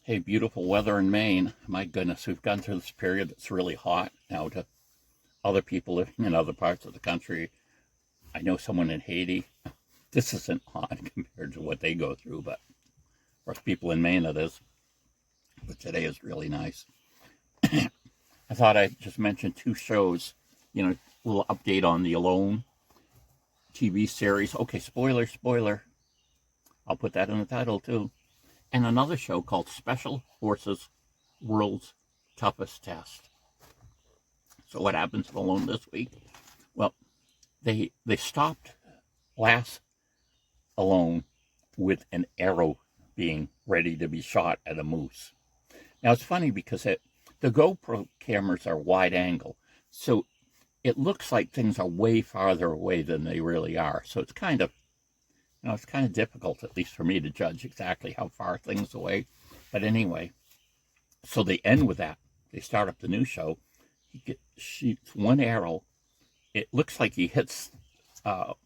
Hey, beautiful weather in Maine. My goodness, we've gone through this period that's really hot now to other people living in other parts of the country. I know someone in Haiti. This isn't hot compared to what they go through, but for people in Maine it is. But today is really nice. I thought I'd just mention two shows, a little update on the Alone TV series. Okay, spoiler. I'll put that in the title too. And another show called Special Forces World's Toughest Test. So what happens to Alone this week? Well, they stopped last Alone with an arrow being ready to be shot at a moose. Now it's funny because the GoPro cameras are wide angle, so it looks like things are way farther away than they really are. So it's kind of difficult, at least for me, to judge exactly how far things away. But anyway, so they end with that. They start up the new show. He shoots one arrow. It looks like he hits the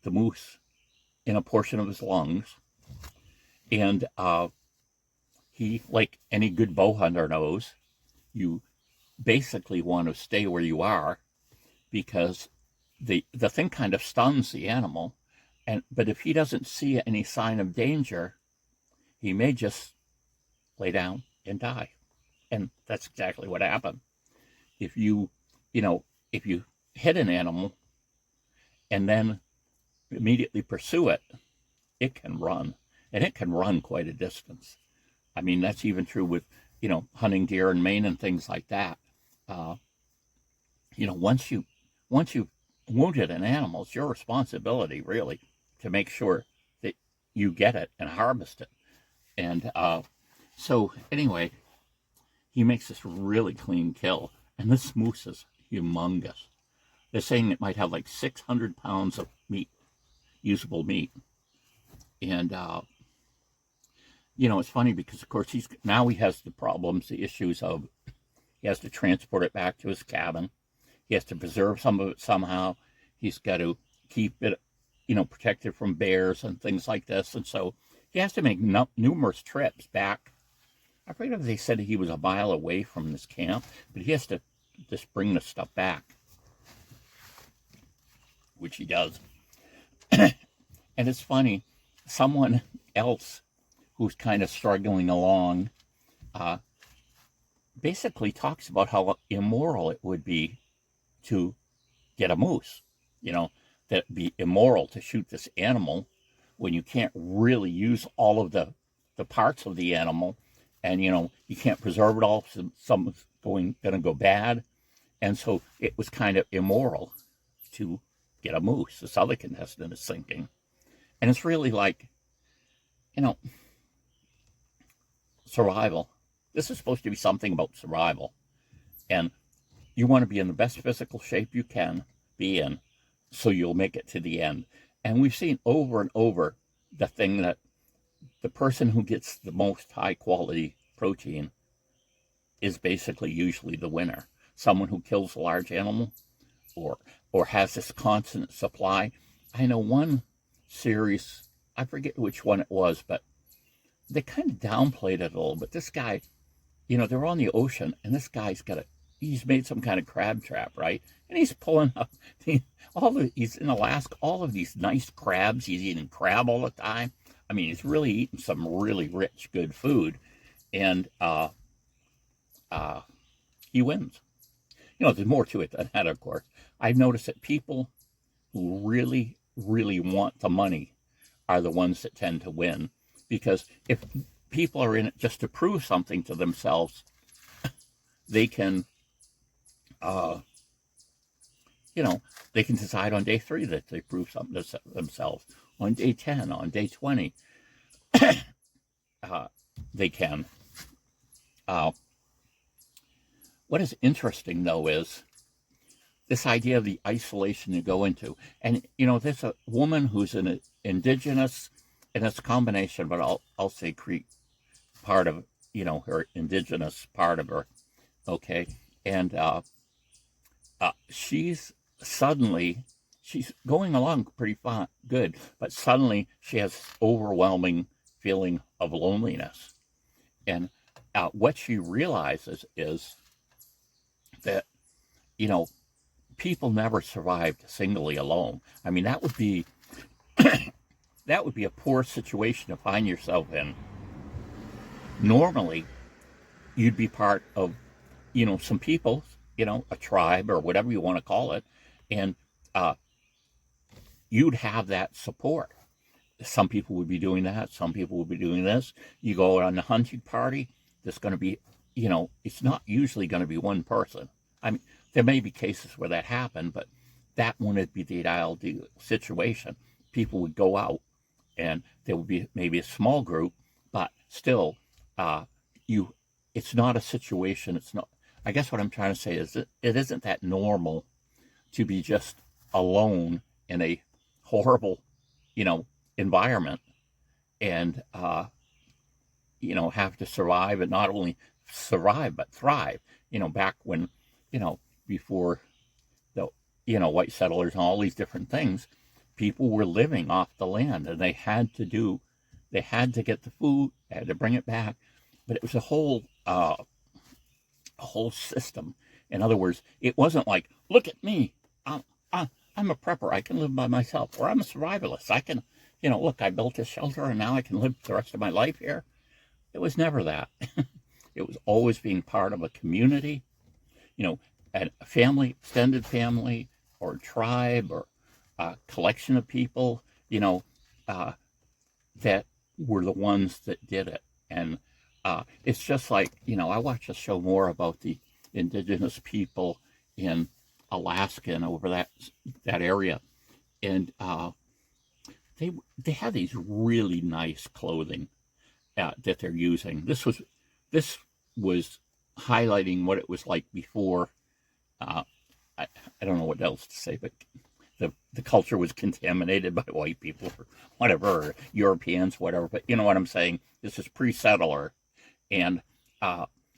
moose in a portion of his lungs. And he, like any good bow hunter knows, you basically want to stay where you are because the thing kind of stuns the animal. But if he doesn't see any sign of danger, he may just lay down and die. And that's exactly what happened. If you hit an animal and then immediately pursue it, it can run. And it can run quite a distance. I mean, that's even true with, hunting deer in Maine and things like that. Once you've wounded an animal, it's your responsibility, really, to make sure that you get it and harvest it. And so anyway, he makes this really clean kill. And this moose is humongous. They're saying it might have like 600 pounds of meat, usable meat. And, it's funny because, of course, he has the problems, the issues of he has to transport it back to his cabin. He has to preserve some of it somehow. He's got to keep it, protected from bears and things like this. And so he has to make numerous trips back. I forget if they said he was a mile away from this camp, but he has to just bring the stuff back, which he does. And it's funny, someone else who's kind of struggling along basically talks about how immoral it would be to get a moose. That it'd be immoral to shoot this animal when you can't really use all of the parts of the animal, and you can't preserve it all. So something's going to go bad, and so it was kind of immoral to get a moose. This other contestant is thinking, and it's really like, survival. This is supposed to be something about survival, and you want to be in the best physical shape you can be in, so you'll make it to the end. And we've seen over and over the thing that the person who gets the most high quality protein is basically usually the winner. Someone who kills a large animal or has this constant supply. I know one series, I forget which one it was, but they kind of downplayed it a little bit. This guy, they're on the ocean, and this guy's he's made some kind of crab trap, right? And he's pulling up he's in Alaska, all of these nice crabs. He's eating crab all the time. I mean, he's really eating some really rich, good food. And he wins. There's more to it than that, of course. I've noticed that people who really, really want the money are the ones that tend to win. Because if people are in it just to prove something to themselves, they can they can decide on day 3 that they prove something to themselves. On day 10, on day 20, they can. What is interesting, though, is this idea of the isolation you go into. And, there's a woman who's an indigenous, and it's a combination, but I'll say Creek part of, her indigenous part of her, okay? And she's going along pretty good, but suddenly she has overwhelming feeling of loneliness. And what she realizes is that, you know, people never survived singly alone. I mean, that would be a poor situation to find yourself in. Normally, you'd be part of, some people, a tribe or whatever you want to call it, and uh, you'd have that support. Some people would be doing that. Some people would be doing this. You go on the hunting party, there's going to be, it's not usually going to be one person. I mean, there may be cases where that happened, but that wouldn't be the ideal situation. People would go out and there would be maybe a small group, but still, you, it's not a situation. It's not, I guess what I'm trying to say is that it isn't that normal to be just alone in a horrible, you know, environment and, have to survive and not only survive, but thrive. Back when, before the, white settlers and all these different things, people were living off the land and they had to get the food, they had to bring it back. But it was a whole system. In other words, it wasn't like, look at me, I'm a prepper, I can live by myself, or I'm a survivalist, I can, look, I built a shelter and now I can live the rest of my life here. It was never that. It was always being part of a community, a family, extended family, or a tribe, or a collection of people, that were the ones that did it. And it's just like, I watch a show more about the indigenous people in Alaska and over that area, and they have these really nice clothing that they're using. This was highlighting what it was like before. I don't know what else to say, but the culture was contaminated by white people or whatever, or Europeans, whatever. But you know what I'm saying? This is pre-settler, and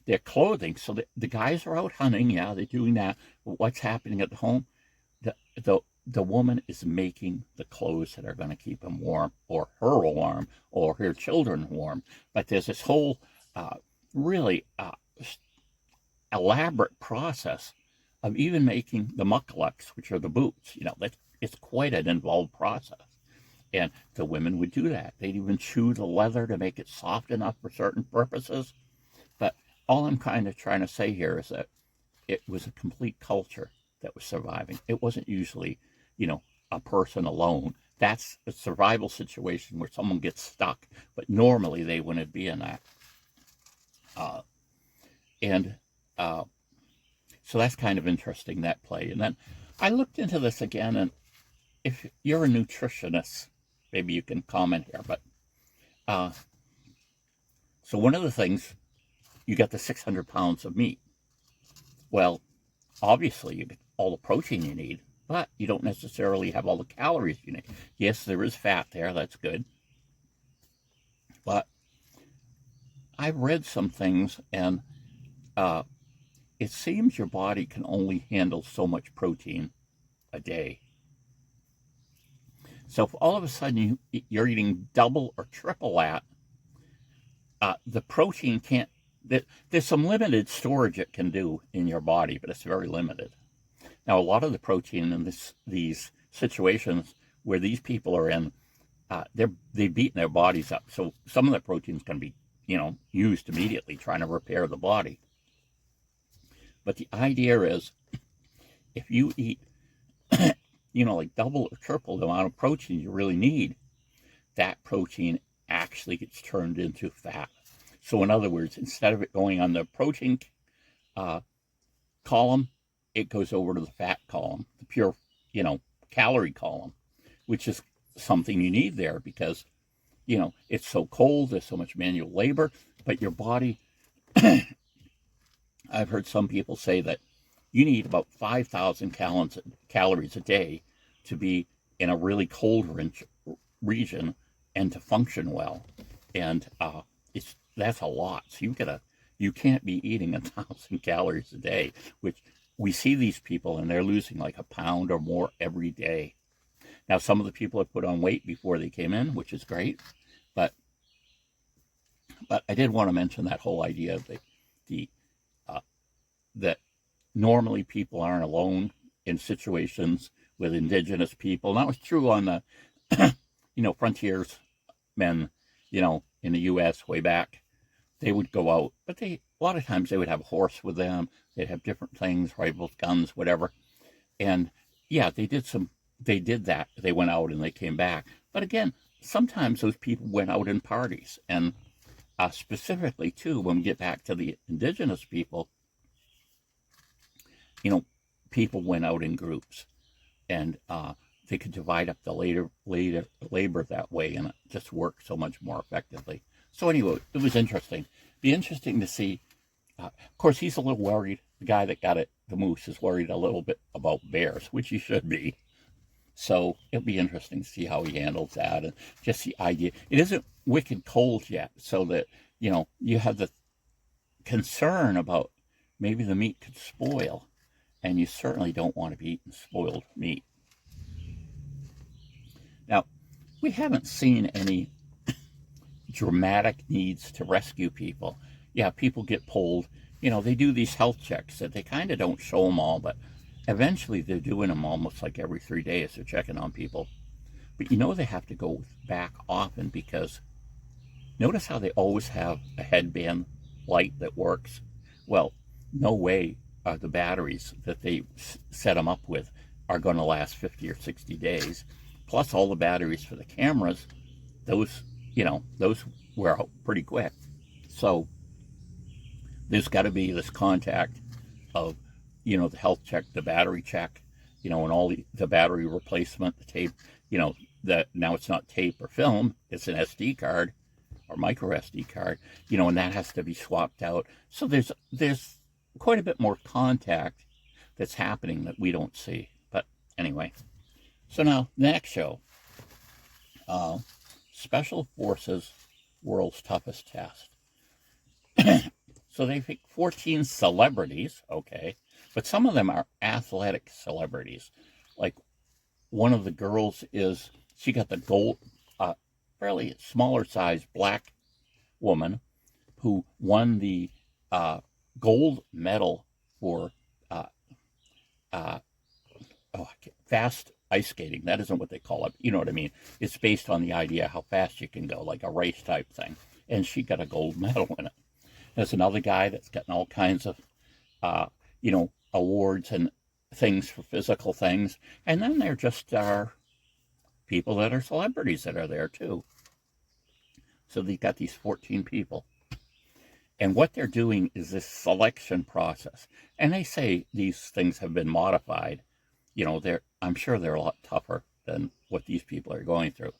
their clothing. So the guys are out hunting, yeah, they're doing that. But what's happening at the home? The woman is making the clothes that are going to keep them warm, or her warm, or her children warm. But there's this whole really elaborate process of even making the mucklucks, which are the boots. It's quite an involved process. And the women would do that. They'd even chew the leather to make it soft enough for certain purposes. But all I'm kind of trying to say here is that it was a complete culture that was surviving. It wasn't usually, a person alone. That's a survival situation where someone gets stuck, but normally they wouldn't be in that. And so that's kind of interesting, that play. And then I looked into this again, and if you're a nutritionist, maybe you can comment here, but so one of the things, you got the 600 pounds of meat. Well, obviously you get all the protein you need, but you don't necessarily have all the calories you need. Yes, there is fat there, that's good. But I've read some things, and it seems your body can only handle so much protein a day. So if all of a sudden you're eating double or triple that, the protein can't, there's some limited storage it can do in your body, but it's very limited. Now, a lot of the protein in these situations where these people are in, they've beaten their bodies up. So some of the protein is going to be, used immediately, trying to repair the body. But the idea is, if you eat, like double or triple the amount of protein you really need, that protein actually gets turned into fat. So in other words, instead of it going on the protein column, it goes over to the fat column, the pure, calorie column, which is something you need there because, it's so cold, there's so much manual labor, but your body, I've heard some people say that you need about 5,000 calories a day to be in a really cold region and to function well. And that's a lot. So you can't be eating 1,000 calories a day, which we see these people and they're losing like a pound or more every day. Now, some of the people have put on weight before they came in, which is great, but But I did want to mention that whole idea of the uh, that normally people aren't alone in situations with indigenous people. And that was true on the frontiersmen, in the U.S. way back. They would go out, but a lot of times they would have a horse with them. They'd have different things, rifles, guns, whatever. And yeah, they did that. They went out and they came back. But again, sometimes those people went out in parties. And specifically, too, when we get back to the indigenous people, people went out in groups. And they could divide up the labor that way, and it just worked so much more effectively. So anyway, it was interesting. Be interesting to see. Of course, he's a little worried. The guy that got it, the moose, is worried a little bit about bears, which he should be. So it'll be interesting to see how he handles that, and just the idea. It isn't wicked cold yet, so that you have the concern about maybe the meat could spoil, and you certainly don't want to be eating spoiled meat. Now, we haven't seen any dramatic needs to rescue people. Yeah, people get pulled. They do these health checks that they kind of don't show them all, but eventually they're doing them almost like every 3 days. They're checking on people. But they have to go back often, because notice how they always have a headband light that works? Well, no way are the batteries that they set them up with are going to last 50 or 60 days. Plus all the batteries for the cameras, those wear out pretty quick. So there's got to be this contact of, the health check, the battery check, and all the battery replacement, the tape, that now it's not tape or film, it's an SD card or micro SD card, and that has to be swapped out. So there's quite a bit more contact that's happening that we don't see. But anyway, so now the next show, Special Forces World's Toughest Test. So they pick 14 celebrities, okay, but some of them are athletic celebrities. Like one of the girls she got the gold, fairly smaller size black woman who won the gold medal for fast ice skating. That isn't what they call it. You know what I mean? It's based on the idea how fast you can go, like a race type thing. And she got a gold medal in it. There's another guy that's gotten all kinds of, awards and things for physical things. And then there just are people that are celebrities that are there too. So they've got these 14 people. And what they're doing is this selection process. And they say these things have been modified. I'm sure they're a lot tougher than what these people are going through.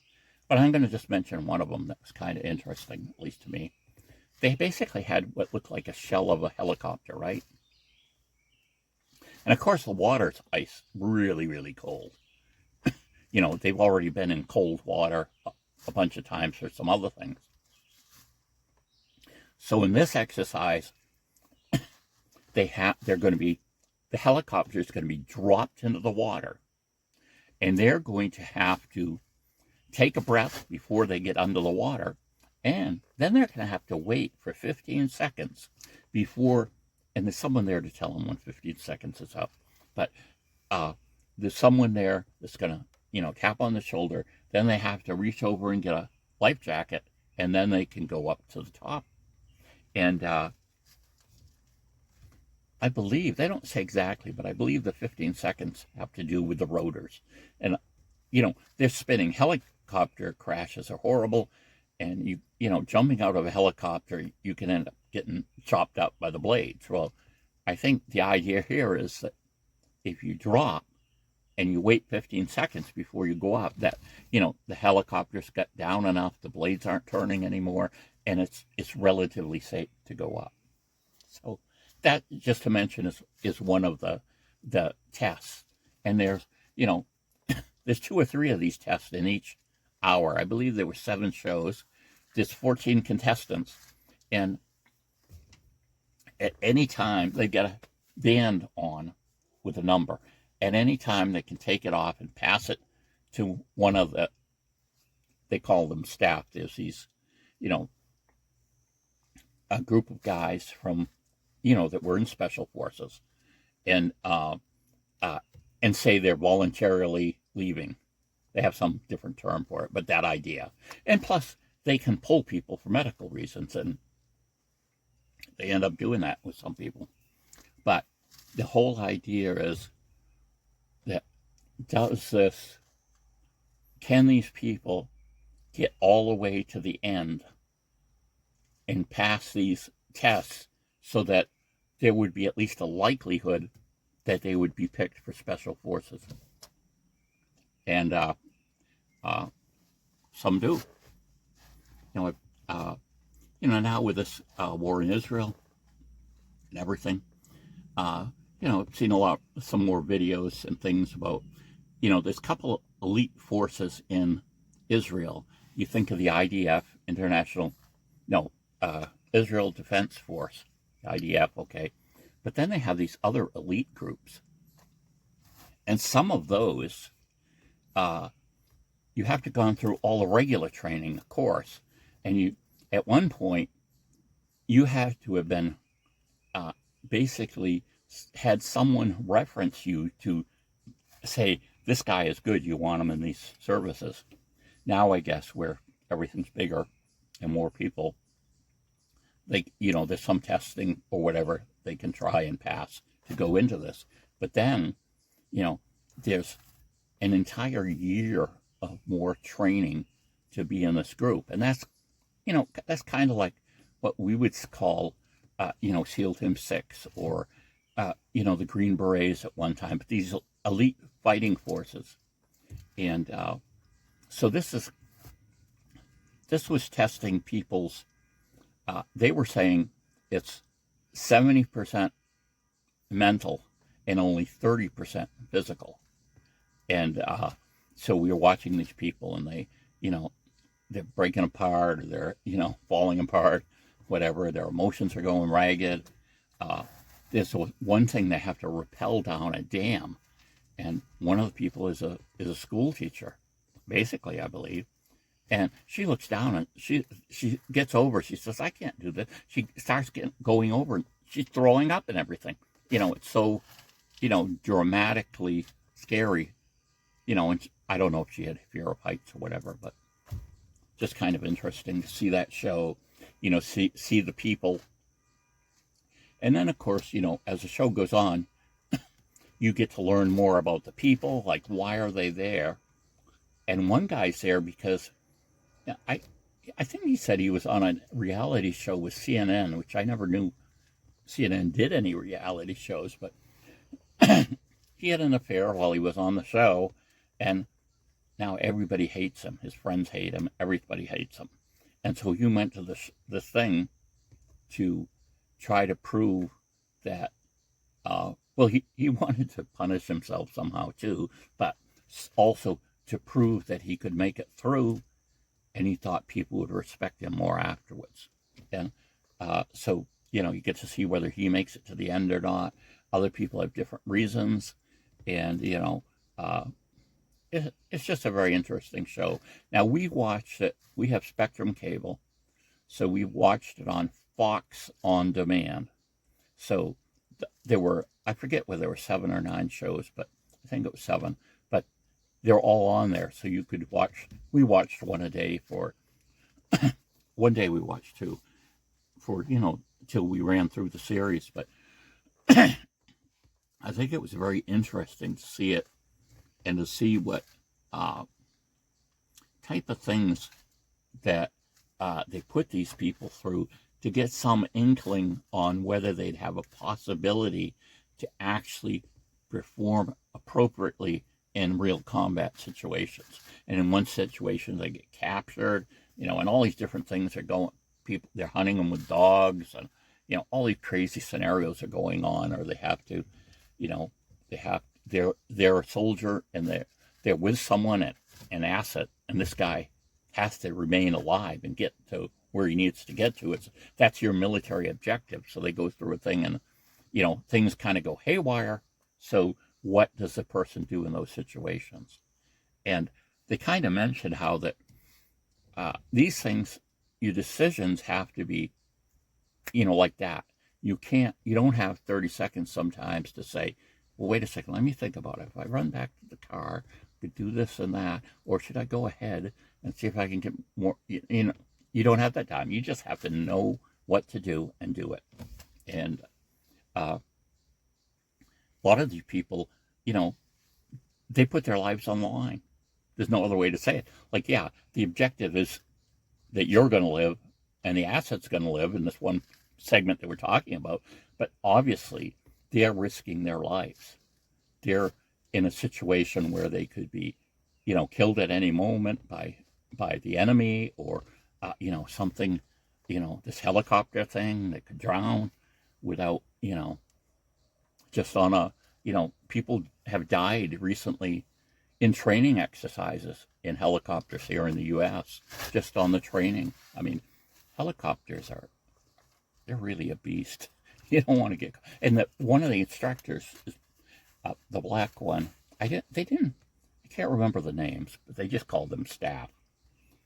But I'm going to just mention one of them that was kind of interesting, at least to me. They basically had what looked like a shell of a helicopter, right? And of course, the water's ice, really, really cold. They've already been in cold water a bunch of times for some other things. So in this exercise, the helicopter is going to be dropped into the water, and they're going to have to take a breath before they get under the water, and then they're going to have to wait for 15 seconds before, and there's someone there to tell them when 15 seconds is up, but there's someone there that's going to, tap on the shoulder, then they have to reach over and get a life jacket, and then they can go up to the top. And I believe, they don't say exactly, but I believe the 15 seconds have to do with the rotors. And, they're spinning. Helicopter crashes are horrible. And, jumping out of a helicopter, you can end up getting chopped up by the blades. Well, I think the idea here is that if you drop and you wait 15 seconds before you go up, that, the helicopter's got down enough, the blades aren't turning anymore, and it's relatively safe to go up. So that, just to mention, is one of the tests. And there's, there's 2 or 3 of these tests in each hour. I believe there were 7 shows. There's 14 contestants. And at any time, they get a band on with a number. At any time, they can take it off and pass it to one of they call them staff. There's these, a group of guys from, you know, that were in special forces, and uh, and say they're voluntarily leaving. They have some different term for it, but that idea. And plus, they can pull people for medical reasons, and they end up doing that with some people. But the whole idea is that does this, can these people get all the way to the end and pass these tests so that there would be at least a likelihood that they would be picked for special forces? And uh, some do. You know, now with this war in Israel and everything, I've seen some more videos and things about, there's a couple of elite forces in Israel. You think of the IDF, Israel Defense Force, IDF, okay. But then they have these other elite groups. And some of those, you have to go through all the regular training, of course. And at one point, you have to have been basically had someone reference you to say, this guy is good, you want him in these services. Now, I guess, where everything's bigger and more people, there's some testing or whatever they can try and pass to go into this. But then, there's an entire year of more training to be in this group. And that's kind of like what we would call, SEAL Team 6 or, the Green Berets at one time, but these elite fighting forces. And so this was testing people's, they were saying it's 70% mental and only 30% physical. And so we were watching these people, and they're breaking apart, or they're, falling apart, whatever. Their emotions are going ragged. There's one thing, they have to rappel down a dam. And one of the people is a school teacher, basically, I believe. And she looks down and she gets over. She says, I can't do this. She starts going over, and she's throwing up and everything. It's so, dramatically scary. And I don't know if she had fear of heights or whatever, but just kind of interesting to see that show, see the people. And then, of course, as the show goes on, you get to learn more about the people, like why are they there? And one guy's there because I think he said he was on a reality show with CNN, which I never knew CNN did any reality shows, but he had an affair while he was on the show, and now everybody hates him. His friends hate him. Everybody hates him. And so he went to this thing to try to prove that, he wanted to punish himself somehow too, but also to prove that he could make it through, and he thought people would respect him more afterwards. And so, you get to see whether he makes it to the end or not. Other people have different reasons, and, it's just a very interesting show. Now, we watched it. We have Spectrum Cable, so we watched it on Fox On Demand. So there were, I forget whether there were 7 or 9 shows, but I think it was 7. But they're all on there, so you could watch. We watched one a day for, one day we watched 2 for, till we ran through the series. But I think it was very interesting to see it and to see what type of things that they put these people through to get some inkling on whether they'd have a possibility to actually perform appropriately in real combat situations. And in one situation, they get captured, and all these different things are going. People, they're hunting them with dogs, and all these crazy scenarios are going on, or they have to, they're a soldier and they're with someone at an asset, and this guy has to remain alive and get to where he needs to get to. That's your military objective. So they go through a thing, and things kind of go haywire. So what does the person do in those situations? And they kind of mentioned how that these things, your decisions have to be like that. You don't have 30 seconds sometimes to say, well, wait a second, let me think about it. If I run back to the car, I could do this and that, or should I go ahead and see if I can get more, you don't have that time. You just have to know what to do and do it. And a lot of these people, you know, they put their lives on the line. There's no other way to say it. Like, yeah, the objective is that you're going to live and the asset's going to live in this one segment that we're talking about. But obviously, they're risking their lives. They're in a situation where they could be, killed at any moment by the enemy, or something, this helicopter thing that could drown without, just on a, people have died recently in training exercises in helicopters here in the U.S. just on the training. I mean, helicopters they're really a beast. You don't want to get, and one of the instructors is the black one. I can't remember the names, but they just called them staff.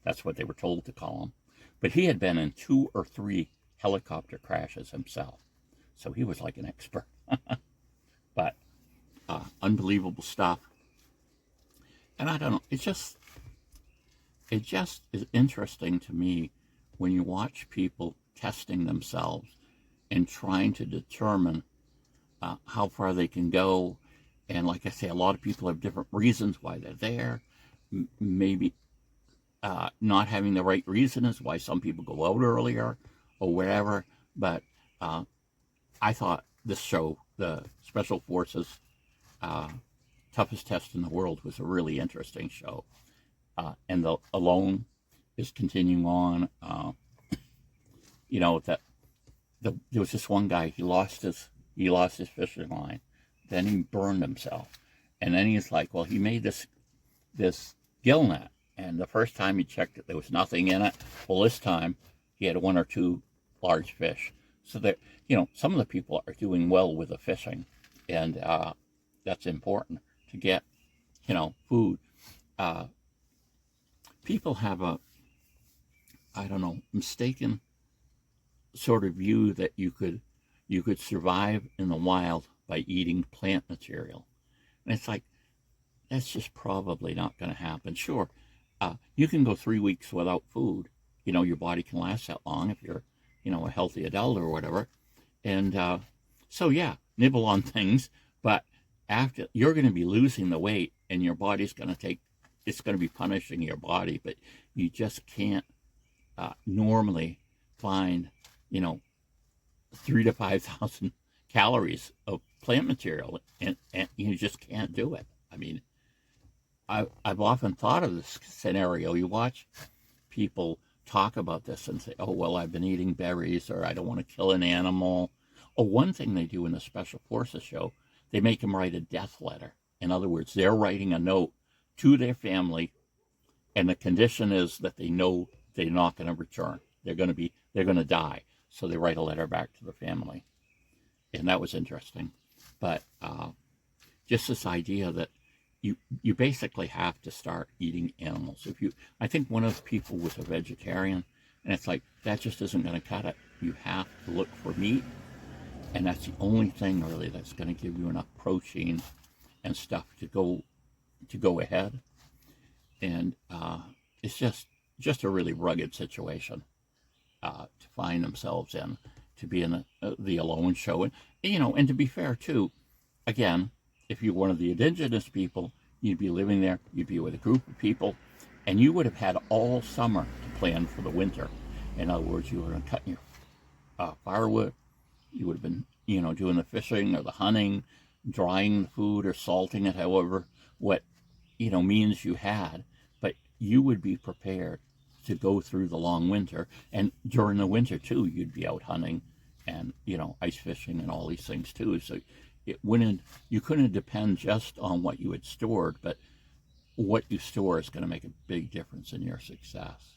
That's what they were told to call them. But he had been in 2 or 3 helicopter crashes himself, so he was like an expert. But unbelievable stuff. And I don't know, it just is interesting to me when you watch people testing themselves and trying to determine how far they can go. And like I say, a lot of people have different reasons why they're there. Maybe not having the right reason is why some people go out earlier or whatever. But I thought this show, the Special Forces Toughest Test in the World, was a really interesting show. And the Alone is continuing on. There was this one guy, he lost his fishing line. Then he burned himself. And then he's like, well, he made this gill net. And the first time he checked it, there was nothing in it. Well, this time he had 1 or 2 large fish. So that, some of the people are doing well with the fishing. And that's important to get, food. People have mistaken sort of view that you could survive in the wild by eating plant material. And it's like, that's just probably not going to happen. Sure, you can go 3 weeks without food. Your body can last that long if you're, a healthy adult or whatever. And so, yeah, nibble on things. But after, you're going to be losing the weight, and your body's going to it's going to be punishing your body. But you just can't normally find, 3,000 to 5,000 calories of plant material, and you just can't do it. I mean, I've often thought of this scenario. You watch people talk about this and say, oh, well, I've been eating berries, or I don't want to kill an animal. Or one thing they do in the Special Forces show, they make them write a death letter. In other words, they're writing a note to their family, and the condition is that they know they're not going to return. They're going to die. So they write a letter back to the family. And that was interesting. But just this idea that you basically have to start eating animals. I think one of the people was a vegetarian, and it's like, that just isn't going to cut it. You have to look for meat, and that's the only thing really that's going to give you enough protein and stuff to go ahead. And it's just a really rugged situation to find themselves in, to be in the Alone show. And to be fair too, again, if you're one of the indigenous people, you'd be living there, you'd be with a group of people, and you would have had all summer to plan for the winter. In other words, you would have cut your firewood, you would have been, doing the fishing or the hunting, drying the food or salting it, however, what, means you had. But you would be prepared to go through the long winter. And during the winter, too, you'd be out hunting and, ice fishing and all these things, too. So you couldn't depend just on what you had stored, but what you store is going to make a big difference in your success.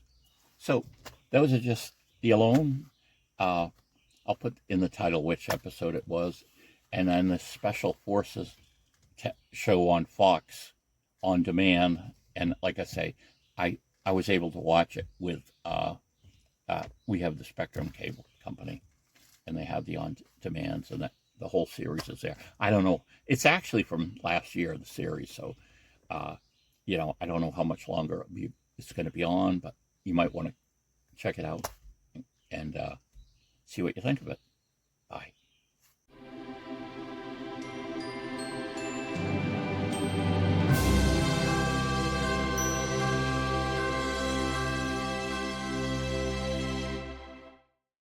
So those are just the Alone. I'll put in the title which episode it was. And then the Special Forces show on Fox on demand. And like I say, I was able to watch it with, we have the Spectrum Cable Company. and they have the on demands, and the whole series is there. I don't know. It's actually from last year, the series. So, you know, I don't know how much longer it's going to be on, but you might want to check it out and see what you think of it. Bye.